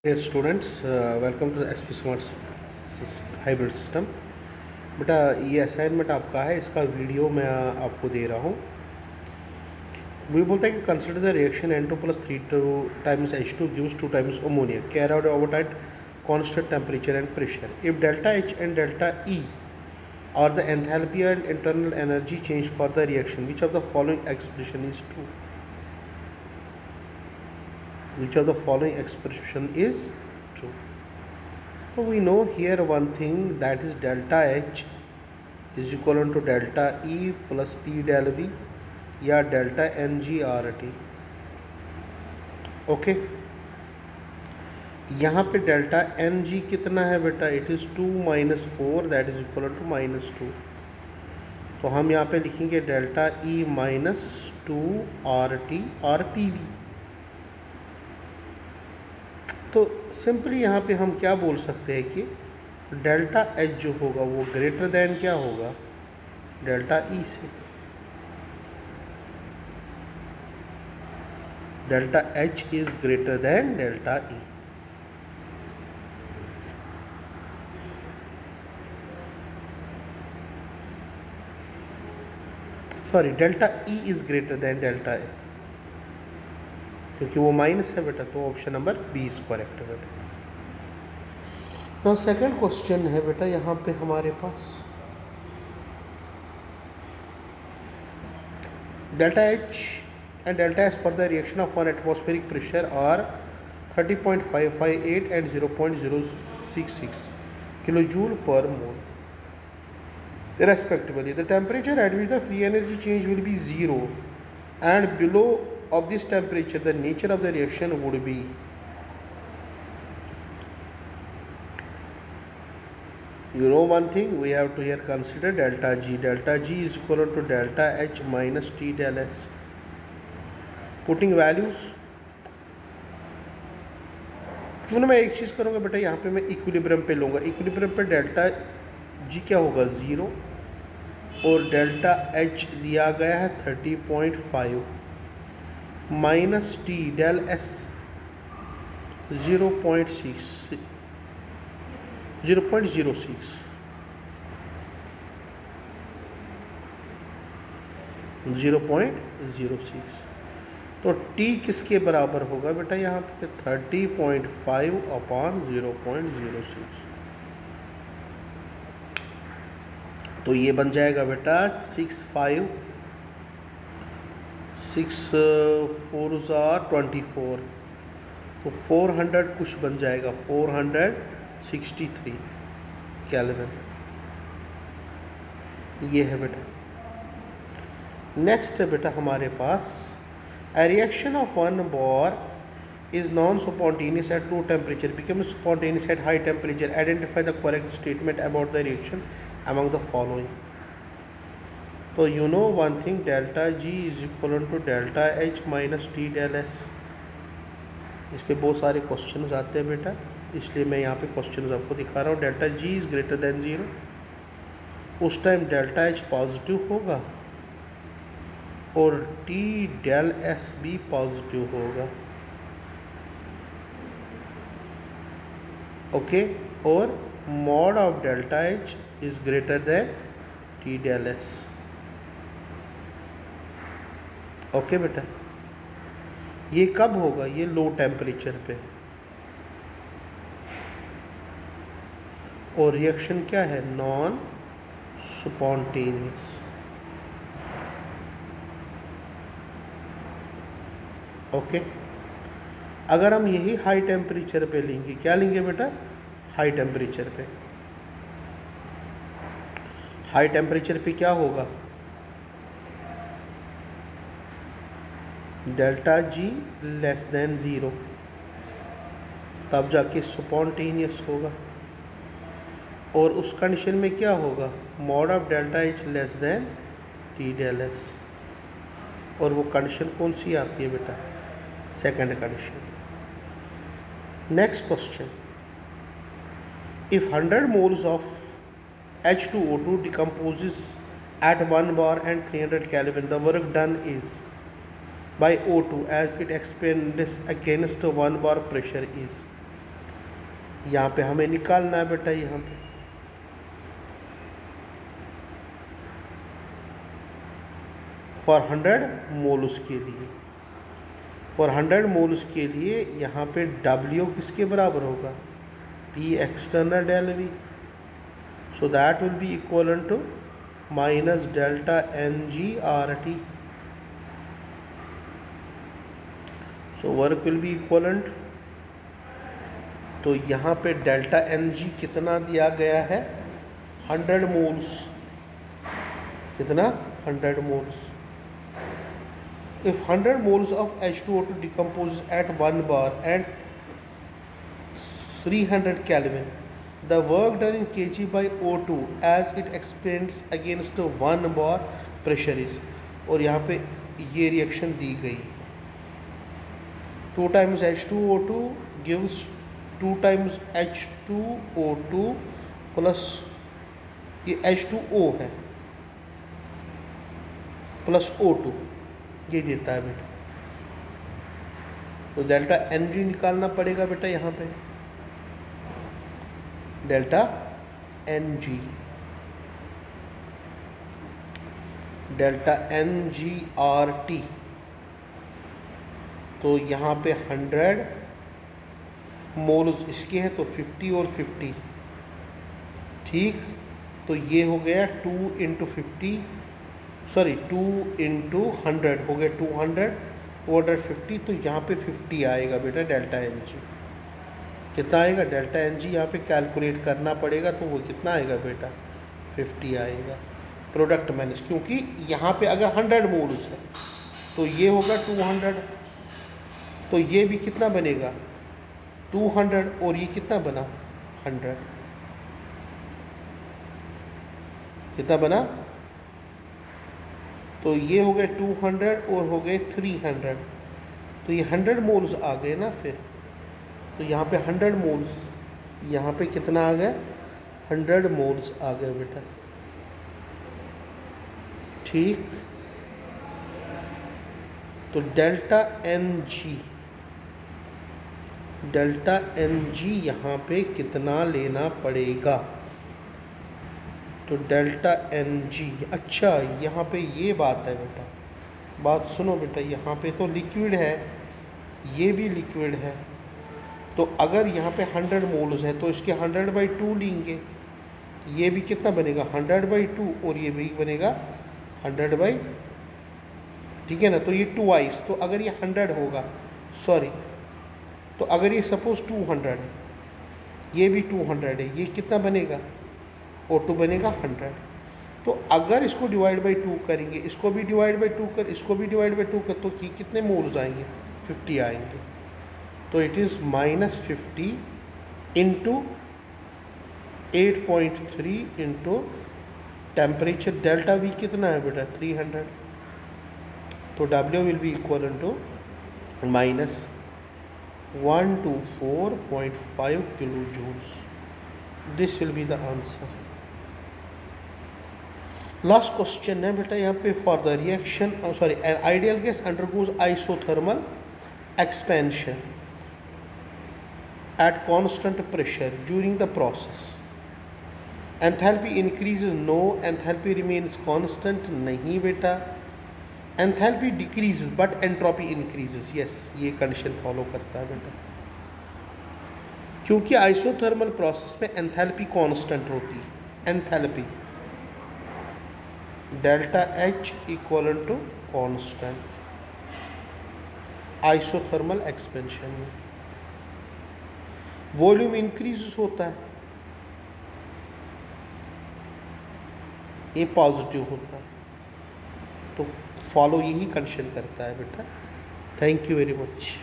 Dear students, welcome to the SP Smart Hybrid System। बेटा ये assignment आपका है, इसका वीडियो मैं आपको दे रहा हूँ। वो बोलता है कि consider the reaction N2 plus 3 times H2 gives 2 times ammonia carried out over at constant temperature and pressure. If delta H and delta E are the enthalpy and internal energy change for the reaction, which of the following expression is true? Which of the following expression is true? So we know here one thing, that is delta H is equivalent to delta E plus P del V या delta N G R T. Okay, यहाँ पे delta N G कितना है बेटा? It is 2 minus 4 that is equal to -2। तो हम यहाँ पे लिखेंगे delta E minus 2 R T R P V. तो सिंपली यहाँ पे हम क्या बोल सकते हैं कि डेल्टा एच जो होगा वो ग्रेटर देन क्या होगा? डेल्टा ई से। Delta H is greater than delta E. Sorry, delta E is greater than delta A, क्योंकि वो माइनस है बेटा। तो option number B is correct है बेटा। तो सेकंड क्वेश्चन है बेटा यहाँ पे हमारे पास, delta H and delta S for the reaction of one atmospheric pressure are 30.558 and 0.066 kilojoule per mole respectively. The temperature at which the free energy change will be 0 and below of this temperature the nature of the reaction would be. You know one thing, we have to here consider delta G. Delta G is equal to delta H minus T del S. Putting values तो मैं एक चीज़ करूँगा बेटा, यहाँ पे मैं equilibrium पे लूँगा। इक्विलिब्रियम पे डेल्टा जी क्या होगा? 0 और डेल्टा एच दिया गया है 30.5 माइनस टी डेल एस 0.06 0.06। तो t किसके बराबर होगा बेटा? यहाँ पे 30.5 अपॉन 0.06। तो ये बन जाएगा बेटा 6 4 24। तो 400 कुछ बन जाएगा, 463 केल्विन। ये है बेटा। नेक्स्ट है बेटा हमारे पास, a reaction of one bar is non-spontaneous at low temperature, becomes spontaneous at high temperature. Identify the correct statement about the reaction among the following. तो you know one thing, delta G is equal to delta H minus T del S। इस पे बहुत सारे questions आते हैं बेटा, इसलिए मैं यहाँ पे क्वेश्चंस आपको दिखा रहा हूँ। Delta G is greater than 0, उस टाइम डेल्टा H पॉजिटिव होगा और टी डेल एस भी पॉजिटिव होगा। ओके, और mod of delta H is greater than T del S. Okay बेटा, ये कब होगा? ये लो टेम्परेचर पे है। और रिएक्शन क्या है? Non spontaneous. ओके, अगर हम यही हाई टेम्परेचर पे लेंगे, क्या लेंगे बेटा? हाई टेम्परेचर पे। हाई टेम्परेचर पे क्या होगा? डेल्टा जी लेस देन 0, तब जाके स्पॉन्टेनियस होगा। और उस कंडीशन में क्या होगा? Mod of delta H less than T del S. और वो कंडीशन कौन सी आती है बेटा? Second condition. Next question, if 100 moles of H2O2 decomposes at 1 bar and 300 Kelvin, the work done is by O2 as it expands against 1 bar pressure is. यहाँ पे हमें निकालना है बेटा, यहाँ पे फॉर 100 मोल्स के लिए, फॉर 100 मोल्स के लिए यहाँ पे W किसके बराबर होगा, P external del V, so that will be equal to minus delta Ng RT, so work will be equivalent. तो यहाँ पे डेल्टा Ng कितना दिया गया है, 100 मोल्स, कितना 100 moles. If 100 moles of H2O2 decomposes at 1 bar and 300 Kelvin, the work done in kg by O2 as it expands against 1 bar pressure is, और यहाँ पे ये रिएक्शन दी गई, 2 times H2O2 gives 2 times H2O2 plus ये H2O है plus O2, ये देता है बेटा। तो डेल्टा Ng निकालना पड़ेगा बेटा, यहाँ पे डेल्टा Ng, डेल्टा NgRT, तो यहाँ पे 100 मोल्स इसके हैं तो 50 और 50, ठीक। तो ये हो गया 2 इंटू 50, सॉरी 2 इंटू 100 हो गया 200, 250, तो यहाँ पे 50 आएगा बेटा डेल्टा Ng। कितना आएगा डेल्टा Ng, यहाँ पे कैलकुलेट करना पड़ेगा, तो वो कितना आएगा बेटा 50 आएगा। प्रोडक्ट माइनस, क्योंकि यहाँ पे अगर 100 मोल्स है तो ये होगा 200, तो ये भी कितना बनेगा 200, और ये कितना बना 100, कितना बना, तो ये हो गए 200 और हो गए 300, तो ये 100 मोल्स आ गए ना फिर। तो यहाँ पे 100 मोल्स, यहाँ पे कितना आ गया 100 मोल्स आ गए बेटा, ठीक। तो डेल्टा Ng यहाँ पे कितना लेना पड़ेगा, तो डेल्टा Ng, अच्छा यहाँ पे ये बात है बेटा, बात सुनो बेटा, यहाँ पे तो लिक्विड है, ये भी लिक्विड है, तो अगर यहाँ पे 100 मोल्स है तो इसके 100/2 लेंगे, ये भी कितना बनेगा 100/2, और ये भी बनेगा 100/, ठीक है ना। तो ये ट्वाइस, तो अगर ये 100 होगा, सॉरी, तो अगर ये सपोज 200 है, ये भी 200 है, ये कितना बनेगा O2 बनेगा 100। तो अगर इसको डिवाइड बाई 2 करेंगे, इसको भी डिवाइड बाई 2 कर, इसको भी डिवाइड बाई 2 कर, तो कितने मोल्स आएंगे 50 आएंगे। तो it is -50 into 8.3 into temperature, delta V कितना है बेटा 300, तो W will be equal to -124.5 kilo joules. This will be the answer. Last question है बेटा यहाँ पे, for the reaction, sorry, an ideal gas undergoes isothermal expansion at constant pressure during the process. Enthalpy increases, no. Enthalpy remains constant, नहीं बेटा। Enthalpy decreases but entropy increases, yes, ये condition follow करता है बेटा, क्योंकि आइसोथर्मल प्रोसेस में enthalpy constant होती है। Enthalpy delta H equal to constant isothermal expansion में। वॉल्यूम इंक्रीज होता है, ये पॉजिटिव होता है, तो फॉलो यही कंडीशन करता है बेटा। Thank you very much.